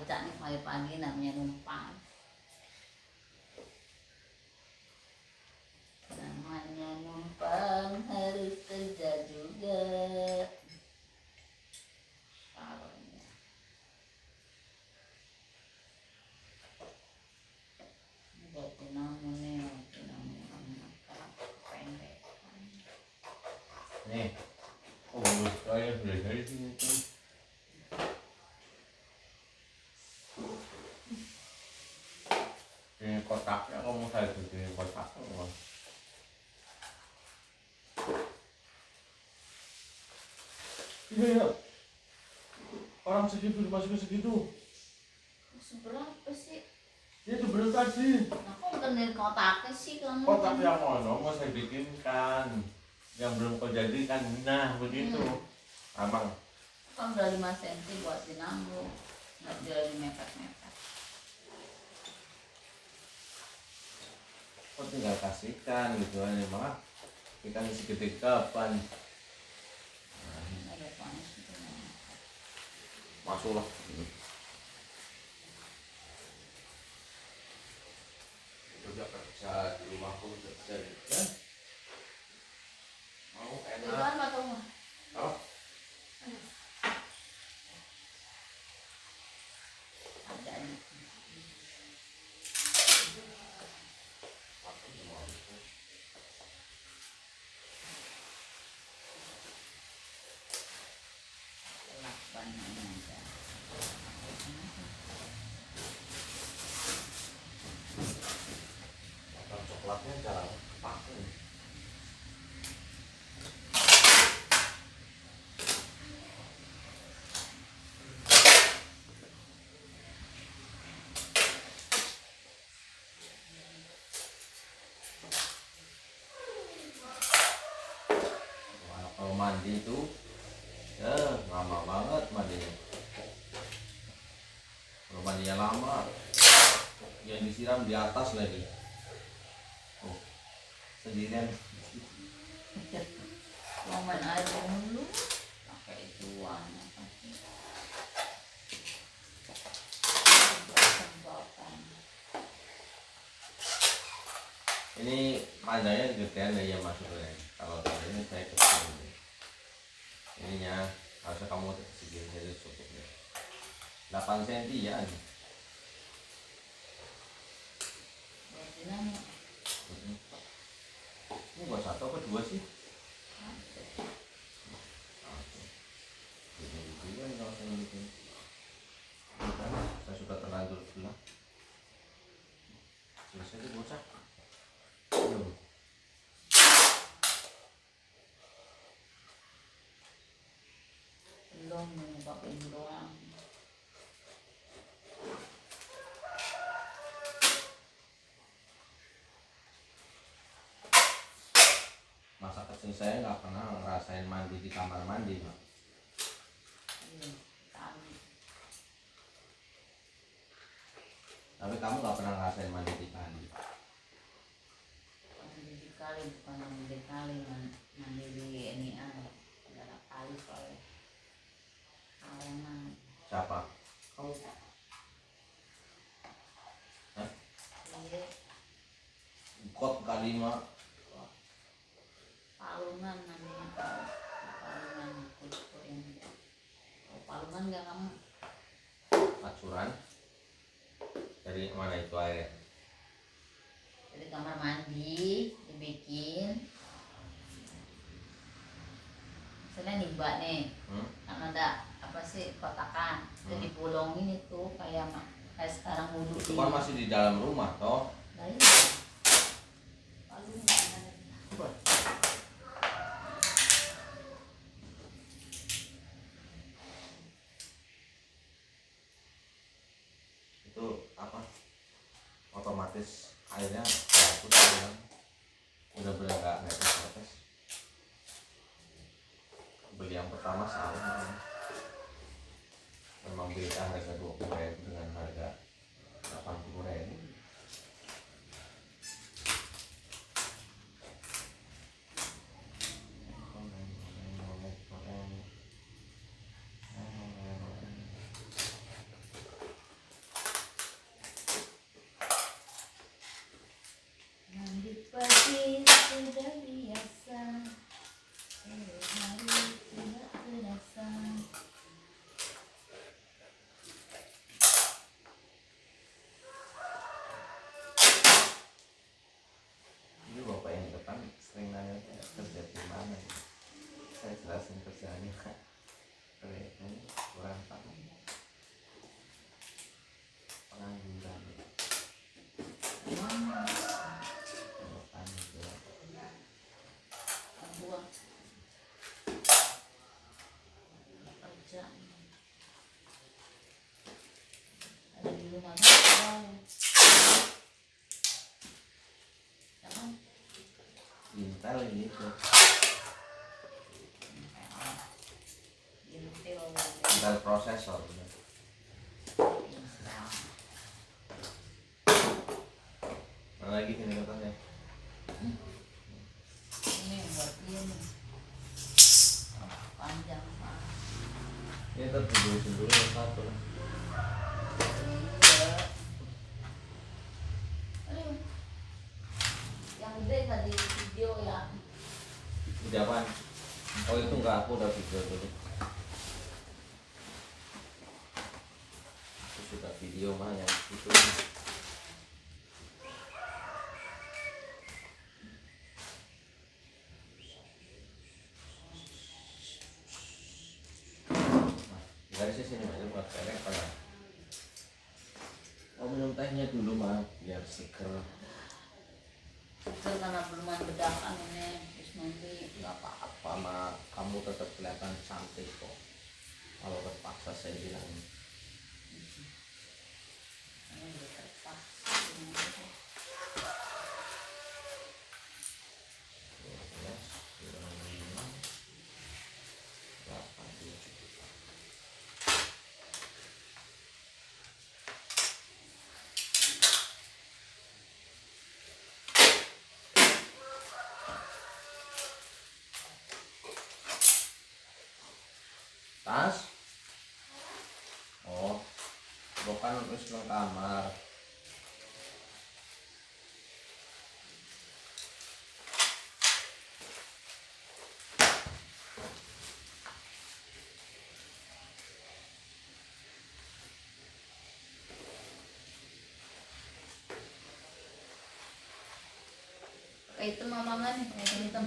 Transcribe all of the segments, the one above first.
Ica nih pagi-pagi namanya numpang. Namanya numpang harus kerja juga. Taruhnya. Buat dinamu nih, dinamu pendek. Nih, oh saya dari sini tuh. Ini kotaknya kamu saya bikin kotak tuh. Iya, orang segitu dimasukin segitu. Seberapa sih? Ya itu belum tadi. Nah, kok bukan dari kotaknya sih kamu? Kotak yang mana mau saya bikinkan, yang belum kau jadikan. Nah begitu, abang. Kan udah 5 cm buat dinambu, nggak jadi mepet-mepet. Kau tinggal kasihkan gitu aja malah. Ikan segede kapan? Ada panas gitu. Masuklah. Kerja kerja di rumahku kerja ya. Mau enak. Jangan atau mah? Oh. Ada nih. Coklatnya jarang pakai. Kalau mandi itu ya lama banget mandinya. Kalau mandinya lama, yang disiram di atas lagi. Oh, sendirian. Mau main air dulu, pakai ituan apa sih? Ini panjangnya gedean ya masuk ya. Kalau ini saya kecil. Ininya harusnya kamu segini saja cukupnya. 8 cm ya. Ini buat satu apa dua sih? Saya sudah terlanjur bilang. Selesai itu bocah. Belum pakai doang. Masa kecil saya nggak pernah ngerasain mandi di kamar mandi, Mak. Tapi kamu nggak pernah ngerasain mandi di kali. Mandi di kali bukan mandi di kali, mandi di ini ada kali soalnya. Kalengan. Siapa? Kau. Hah? Iya. Kot kali, Mak. Palungan namanya. Palungan kultur ini. Palungan nggak kamu? Acuran. Dari mana itu airnya? Dari kamar mandi dibikin. Misalnya nih mbak nih, kan ada apa sih kotakan, itu dipulongin itu kayak sekarang wudhu. Itu kan masih di dalam rumah toh. Itu apa? Otomatis airnya hapus hilang. Bener-bener nggak netes. Beli yang pertama salah. Memang beda harga 20.000 dengan harga 80.000. Intel ini tuh. Intel prosesor. Mana lagi ini katanya? Ini buat dia nih. Panjang pak. Ini tetap dulu satu lah. Iya. Aduh. Yang gede tadi video ya. Udah apaan? Oh itu enggak, aku udah video dulu. Aku sudah video mah yang itu. Dari sini aja buat pelek apa ya? Oh minum tehnya dulu mah biar seger. Seger karena belum bedakan ini. Terus nanti Nggak apa-apa mah, kamu tetap kelihatan cantik kok. Kalau terpaksa saya bilang. ini udah terpaksa. Tas? Oh, bukan terus nang kamar. Kayak itu mama kan kayak hitam.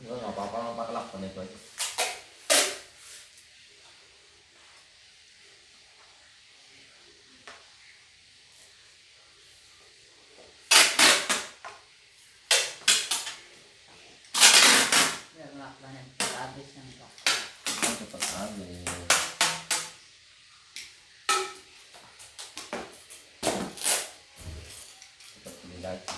Enggak apa-apa, nggak pakai lakban itu aja. Biar nggak banyak habis yang kok. Kan cepet habis. Cepet beli lagi.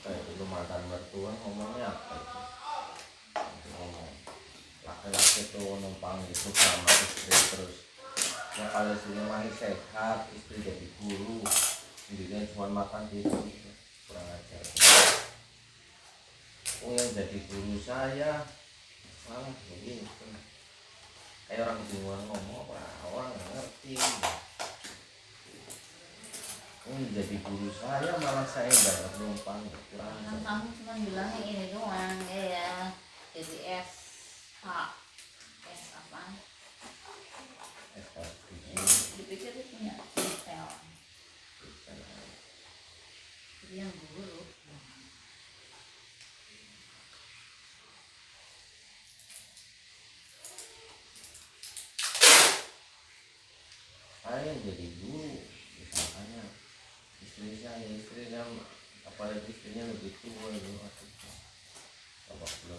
Kayak dulu mantan mertua ngomongnya apa itu? Ngomong laki-laki tuh numpang itu sama istri terus ya kalau istrinya masih sehat istri jadi guru dirinya cuma makan gitu kurang ajar. Oh yang jadi guru saya malah begitu kayak orang bingung ngomong orang nggak ngerti. Jadi guru saya malah saya bayar numpang kurang. Kan kamu cuma bilangnya ini doang ya jadi SH saya jadi guru misalnya istrinya apalagi istrinya lebih tua itu bapak belum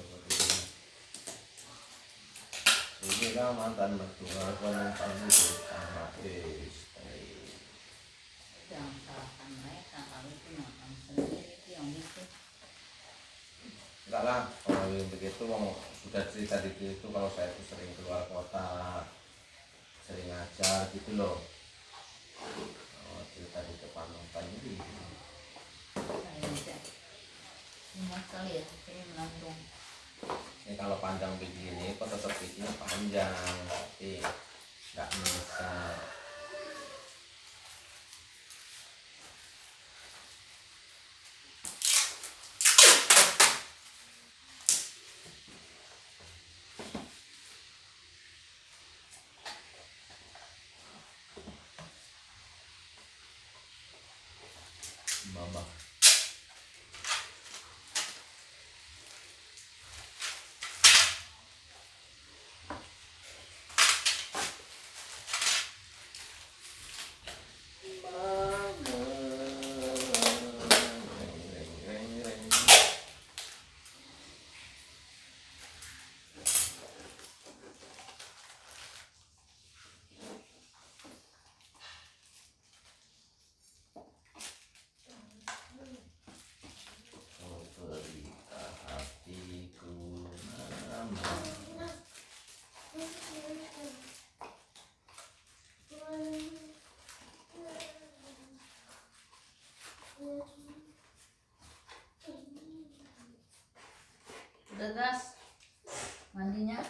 ini lah mantan mertua wanita itu sama istri. Jangan salahkan mereka, kalau itu kamu sendiri itu yang gitu. Enggak lah, kalau yang begitu sudah cerita di itu kalau saya itu sering keluar kota, sering ngajar gitu loh. Cerita di depan nonton ini. Enak kali ya, saya melantung. Ini kalau panjang begini, kok tetap bikinnya panjang, tapi nggak membesar. Mama. Udah gas mandinya.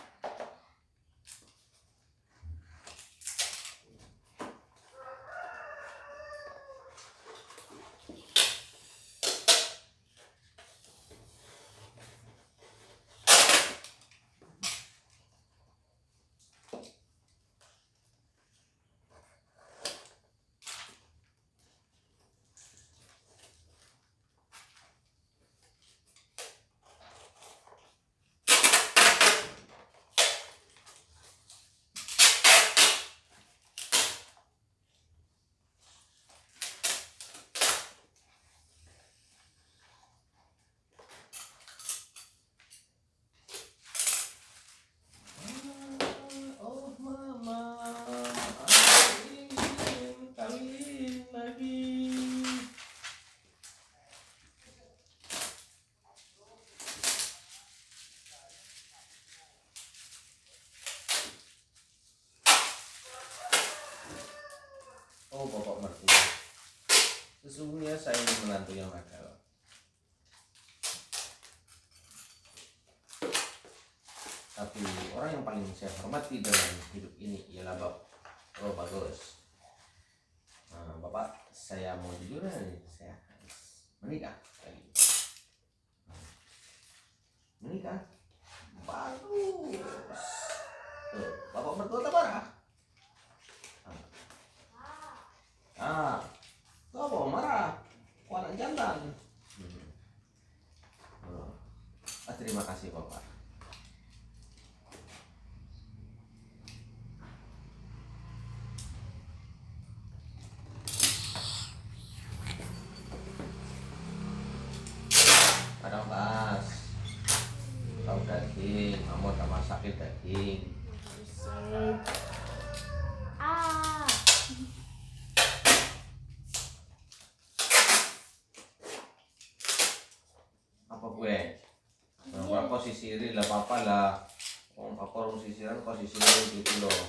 Oh, bapak mertua. Sesungguhnya saya ini menantu yang nakal. Tapi orang yang paling saya hormati dalam hidup ini ialah bapak. Oh, bagus. Nah, bapak, saya mau jujur nih, saya harus menikah lagi. Menikah? Bagus. Tuh, bapak mertua tak marah? Kau marah? Kau anak jantan. Terima kasih bapak. Ada pas. Tahu daging, kamu tak masakin daging. Apa gue? Nah, kau sisirin lah papa lah. Oh, papa orang sisiran kau sisirin gitu loh.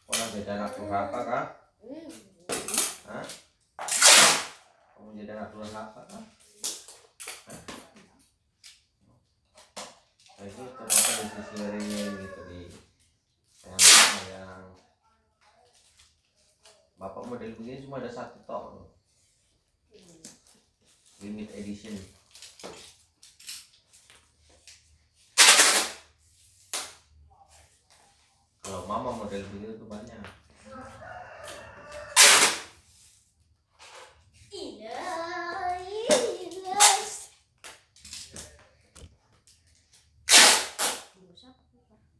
Kau nak jadi anak durhaka kah? Hah? Kamu jadi anak durhaka kah? Nah, itu papa disisirin gitu di sayang. Bapak model begini cuma ada satu tok. Limit edition. Kalau mama model begini tuh banyak.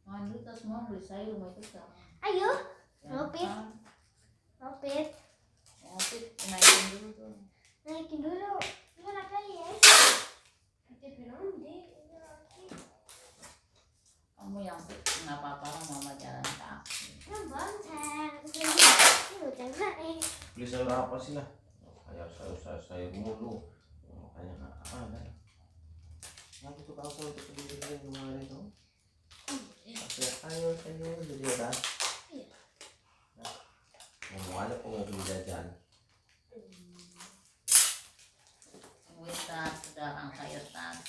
Mandi tas mau beli sayur mau itu sekarang. Ayo. Pit. Pit, naikin dulu tuh. Naikin dulu. Gimana kali ya? Nanti bilang di Kamu yang Pit, nggak apa-apa lah mama jalan kaki. Nambang sayang. Ini jangan Beli sayur apa sih lah? Kayak sayur mulu. Makanya nggak ada. Aku tuh kalau untuk beli kemarin tuh. Sayur jadi udah. Iya. Ngomong aja kok mau beli jajan. Tungguin tas, sekarang sayur tas.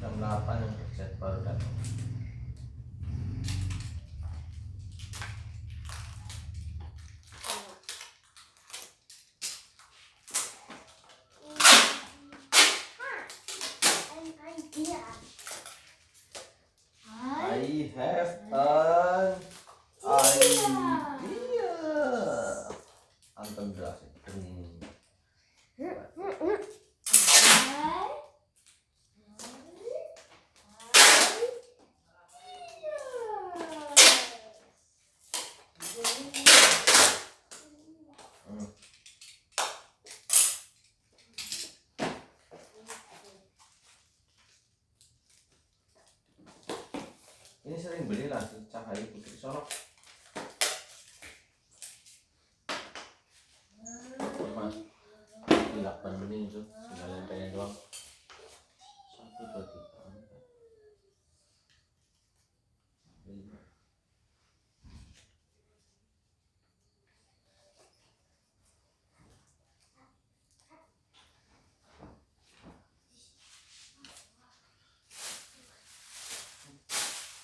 Jam 8 yang chat baru datang. I have an idea. Anton berhasil. Ini sering beli lah Cahaya Putri Solok. Cuma 8 bening itu, tinggal pengen doang. 1, 2, 3, 4, 5.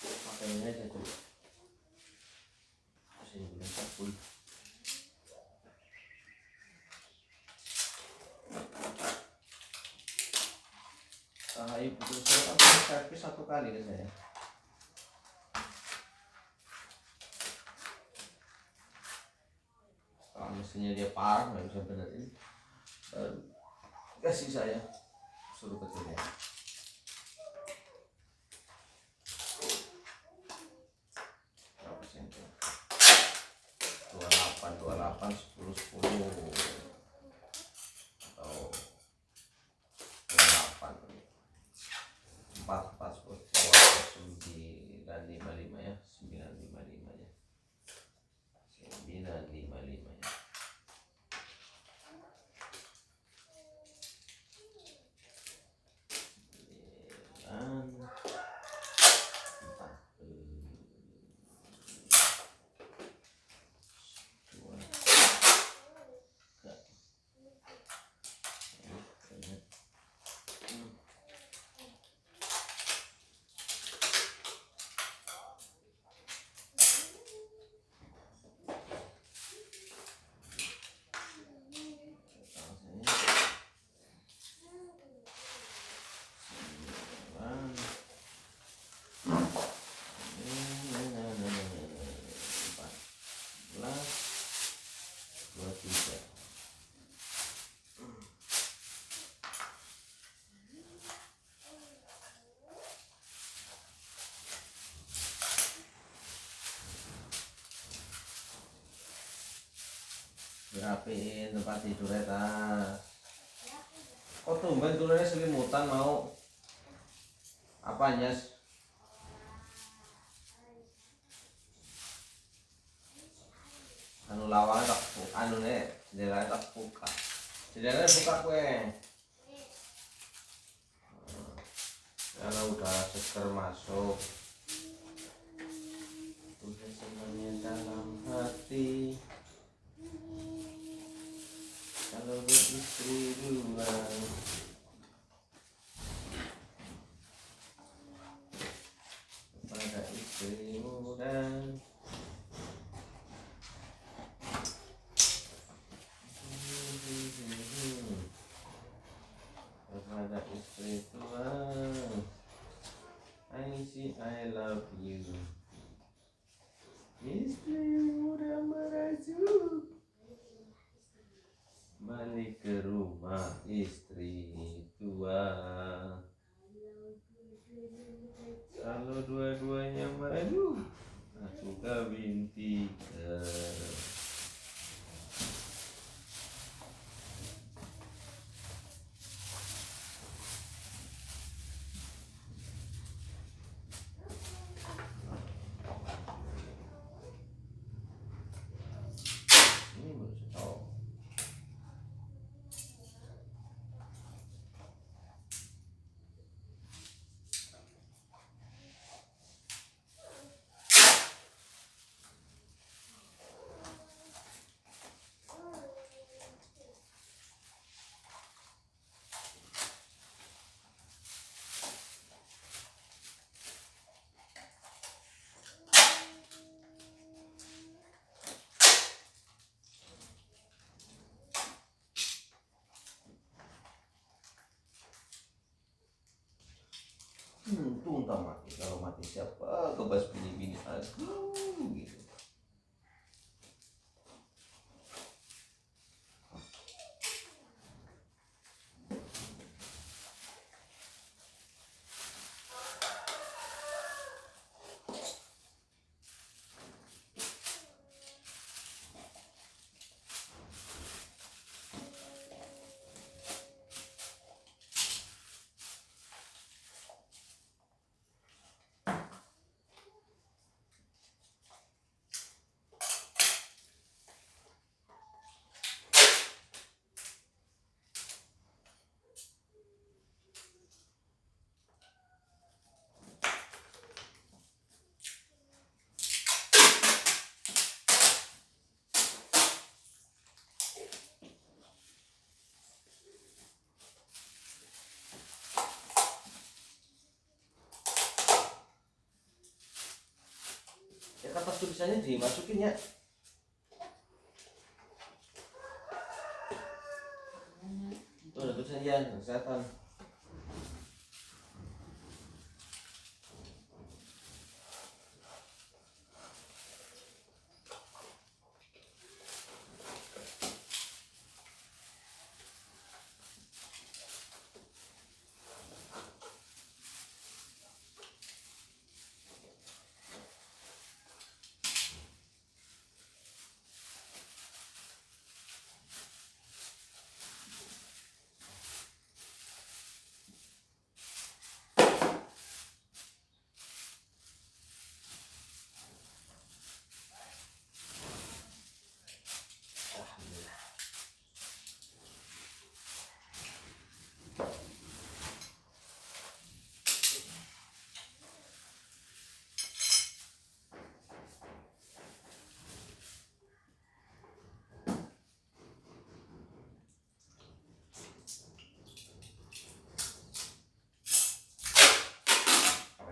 Pakainya aja tuh. Sini bulan 10. Cahaya Putri Solok kan servis 1 kali ke saya. Kalau mesinnya dia parah nggak bisa benerin, baru kasih saya suruh kecilnya. Berapa senti? 28, 10, atau 28, 4, 10, 955 ya, 955 ya, 955 ya. Rapiin tempat tidurnya tas. Kok tumben turunnya selimutan mau? Apanya? Anu lawangnya tak buka, anu nih jendelanya tak buka. Jendelanya buka kue. Karena udara seger masuk. Tuhan senangnya dalam hati. Kalau beristri dua, kepada istri muda, kepada istri tua. untung tak mati, kalau mati siapa kebas bini-bini aku gitu. Ya kertas tulisannya dimasukin ya. Tuh ada tulisan ya, kesehatan.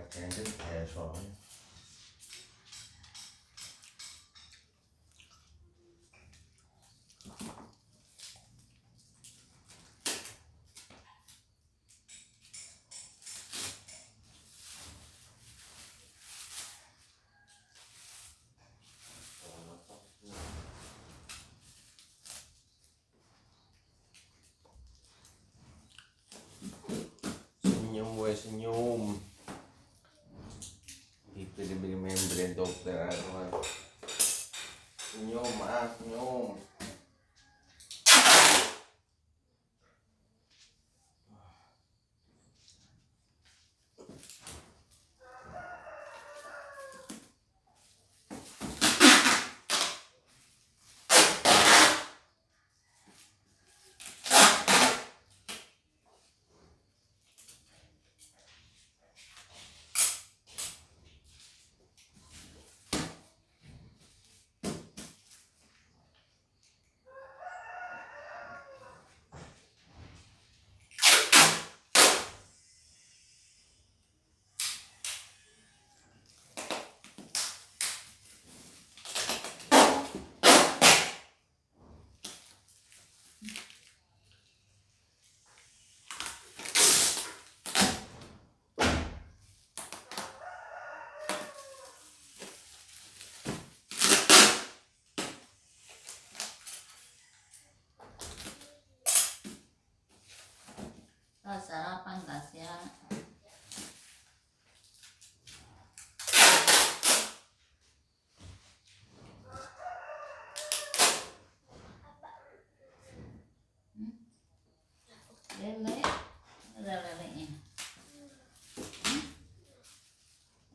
Jangan kayak soalnya. Senyum gue senyum. Diberi membran dokter senyum senyum. Sarapan Tasya. Lele, ada lelenya.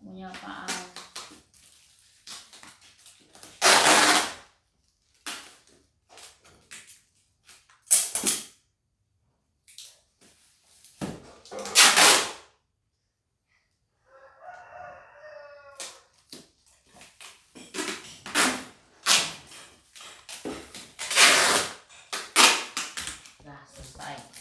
Punya apaan? Udah selesai.